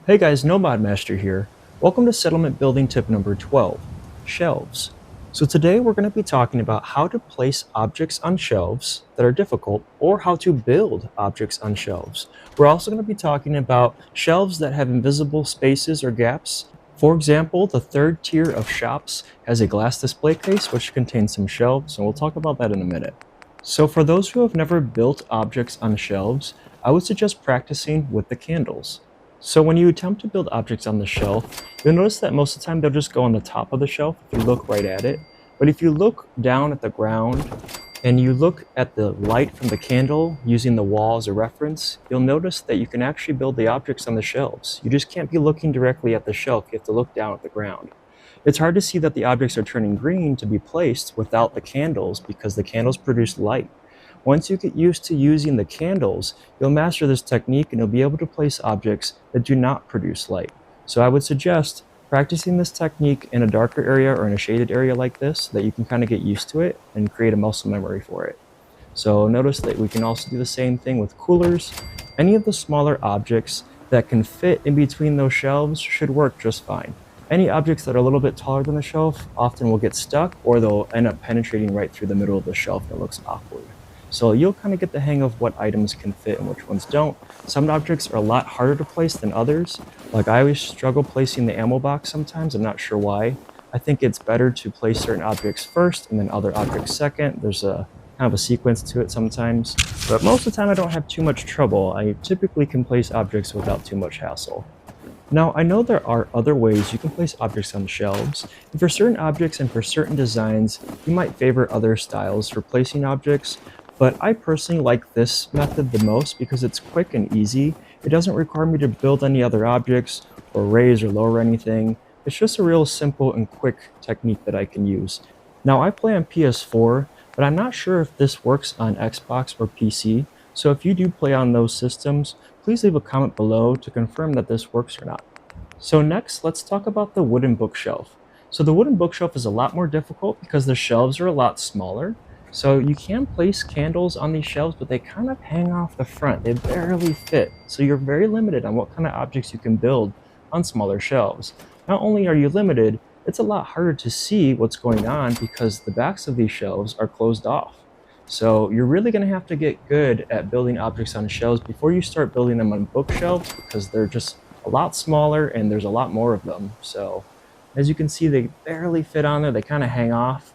Hey guys, NoModMaster here. Welcome to settlement building tip number 12, shelves. So today we're going to be talking about how to place objects on shelves that are difficult or how to build objects on shelves. We're also going to be talking about shelves that have invisible spaces or gaps. For example, the third tier of shops has a glass display case which contains some shelves, and we'll talk about that in a minute. So for those who have never built objects on shelves, I would suggest practicing with the candles. So when you attempt to build objects on the shelf, you'll notice that most of the time they'll just go on the top of the shelf if you look right at it. But if you look down at the ground and you look at the light from the candle using the wall as a reference, you'll notice that you can actually build the objects on the shelves. You just can't be looking directly at the shelf, you have to look down at the ground. It's hard to see that the objects are turning green to be placed without the candles because the candles produce light. Once you get used to using the candles, you'll master this technique and you'll be able to place objects that do not produce light. So I would suggest practicing this technique in a darker area or in a shaded area like this so that you can kind of get used to it and create a muscle memory for it. So notice that we can also do the same thing with coolers. Any of the smaller objects that can fit in between those shelves should work just fine. Any objects that are a little bit taller than the shelf often will get stuck or they'll end up penetrating right through the middle of the shelf and it looks awkward. So you'll kind of get the hang of what items can fit and which ones don't. Some objects are a lot harder to place than others. Like I always struggle placing the ammo box sometimes, I'm not sure why. I think it's better to place certain objects first and then other objects second. There's a kind of a sequence to it sometimes. But most of the time I don't have too much trouble. I typically can place objects without too much hassle. Now, I know there are other ways you can place objects on shelves, and for certain objects and for certain designs, you might favor other styles for placing objects, but I personally like this method the most because it's quick and easy. It doesn't require me to build any other objects or raise or lower anything. It's just a real simple and quick technique that I can use. Now, I play on PS4, but I'm not sure if this works on Xbox or PC, so if you do play on those systems, please leave a comment below to confirm that this works or not. So next, let's talk about the wooden bookshelf. So the wooden bookshelf is a lot more difficult because the shelves are a lot smaller. So you can place candles on these shelves, but they kind of hang off the front. They barely fit. So you're very limited on what kind of objects you can build on smaller shelves. Not only are you limited, it's a lot harder to see what's going on because the backs of these shelves are closed off. So you're really going to have to get good at building objects on shelves before you start building them on bookshelves because they're just a lot smaller and there's a lot more of them. So as you can see, they barely fit on there. They kind of hang off.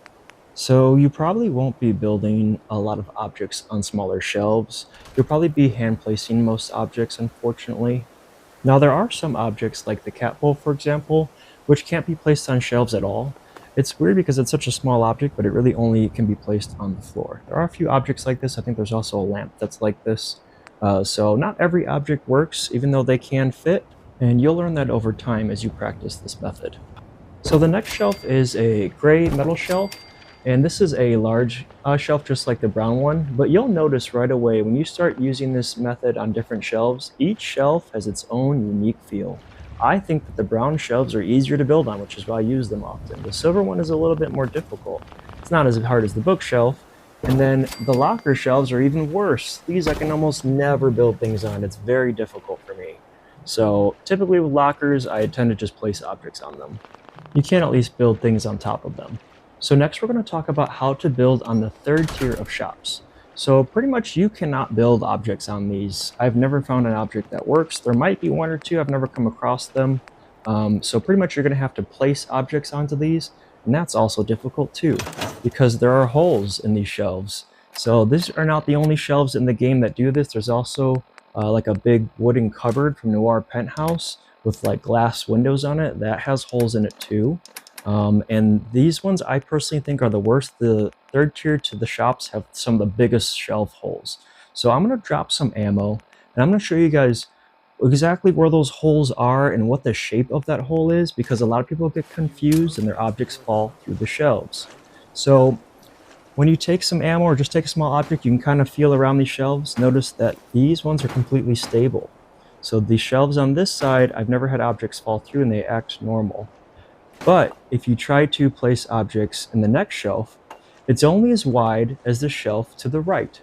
So you probably won't be building a lot of objects on smaller shelves. You'll probably be hand placing most objects, unfortunately. Now there are some objects like the cat bowl, for example, which can't be placed on shelves at all. It's weird because it's such a small object, but it really only can be placed on the floor. There are a few objects like this. I think there's also a lamp that's like this. So not every object works, even though they can fit, and you'll learn that over time as you practice this method. So the next shelf is a gray metal shelf, and this is a large shelf just like the brown one, but you'll notice right away when you start using this method on different shelves, each shelf has its own unique feel. I think that the brown shelves are easier to build on, which is why I use them often. The silver one is a little bit more difficult. It's not as hard as the bookshelf. And then the locker shelves are even worse. These I can almost never build things on. It's very difficult for me. So typically with lockers, I tend to just place objects on them. You can at least build things on top of them. So next we're going to talk about how to build on the third tier of shops. So pretty much you cannot build objects on these. I've never found an object that works. There might be one or two. I've never come across them. So pretty much you're going to have to place objects onto these. And that's also difficult too, because there are holes in these shelves. So these are not the only shelves in the game that do this. There's also like a big wooden cupboard from Noir Penthouse with like glass windows on it. That has holes in it too. And these ones I personally think are the worst. The third tier to the shops have some of the biggest shelf holes. So I'm going to drop some ammo and I'm going to show you guys exactly where those holes are and what the shape of that hole is, because a lot of people get confused and their objects fall through the shelves. So when you take some ammo or just take a small object, you can kind of feel around these shelves. Notice that these ones are completely stable. So the shelves on this side, I've never had objects fall through and they act normal. But if you try to place objects in the next shelf, it's only as wide as the shelf to the right.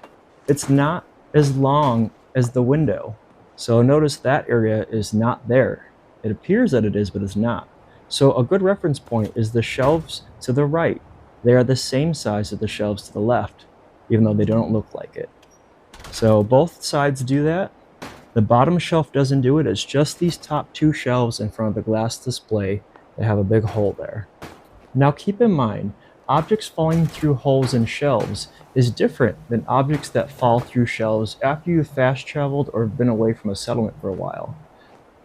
It's not as long as the window. So notice that area is not there. It appears that it is, but it's not. So a good reference point is the shelves to the right. They are the same size as the shelves to the left, even though they don't look like it. So both sides do that. The bottom shelf doesn't do it. It's just these top two shelves in front of the glass display that have a big hole there. Now keep in mind, objects falling through holes in shelves is different than objects that fall through shelves after you've fast traveled or been away from a settlement for a while.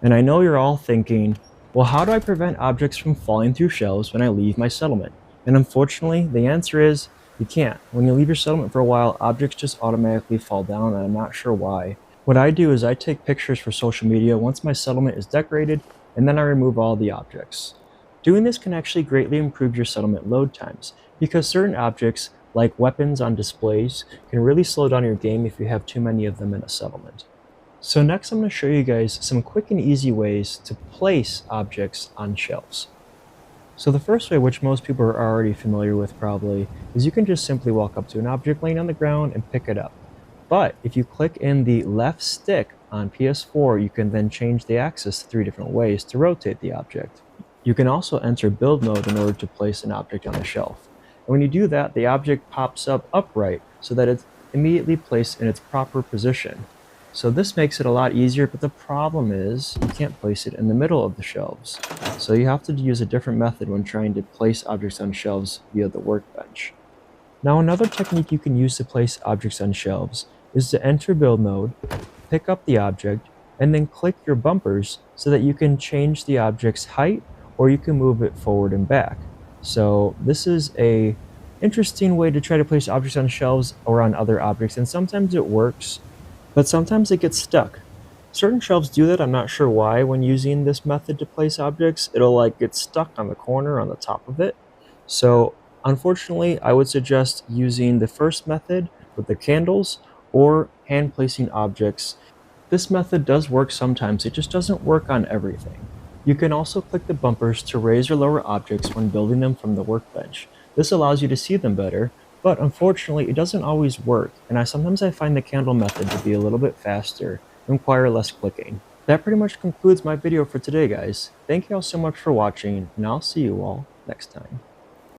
And I know you're all thinking, well, how do I prevent objects from falling through shelves when I leave my settlement? And unfortunately, the answer is you can't. When you leave your settlement for a while, objects just automatically fall down, and I'm not sure why. What I do is I take pictures for social media once my settlement is decorated, and then I remove all the objects. Doing this can actually greatly improve your settlement load times, because certain objects, like weapons on displays, can really slow down your game if you have too many of them in a settlement. So next I'm going to show you guys some quick and easy ways to place objects on shelves. So the first way, which most people are already familiar with probably, is you can just simply walk up to an object laying on the ground and pick it up. But if you click in the left stick on PS4, you can then change the axis 3 different ways to rotate the object. You can also enter build mode in order to place an object on a shelf. And when you do that, the object pops up upright so that it's immediately placed in its proper position. So this makes it a lot easier, but the problem is you can't place it in the middle of the shelves. So you have to use a different method when trying to place objects on shelves via the workbench. Now another technique you can use to place objects on shelves is to enter build mode, pick up the object, and then click your bumpers so that you can change the object's height or you can move it forward and back. So this is a interesting way to try to place objects on shelves or on other objects, and sometimes it works, but sometimes it gets stuck. Certain shelves do that. I'm not sure why. When using this method to place objects, it'll get stuck on the corner on the top of it. So unfortunately, I would suggest using the first method with the candles or hand placing objects. This method does work sometimes, it just doesn't work on everything. You can also click the bumpers to raise or lower objects when building them from the workbench. This allows you to see them better, but unfortunately it doesn't always work, and sometimes I find the candle method to be a little bit faster and require less clicking. That pretty much concludes my video for today, guys. Thank you all so much for watching, and I'll see you all next time.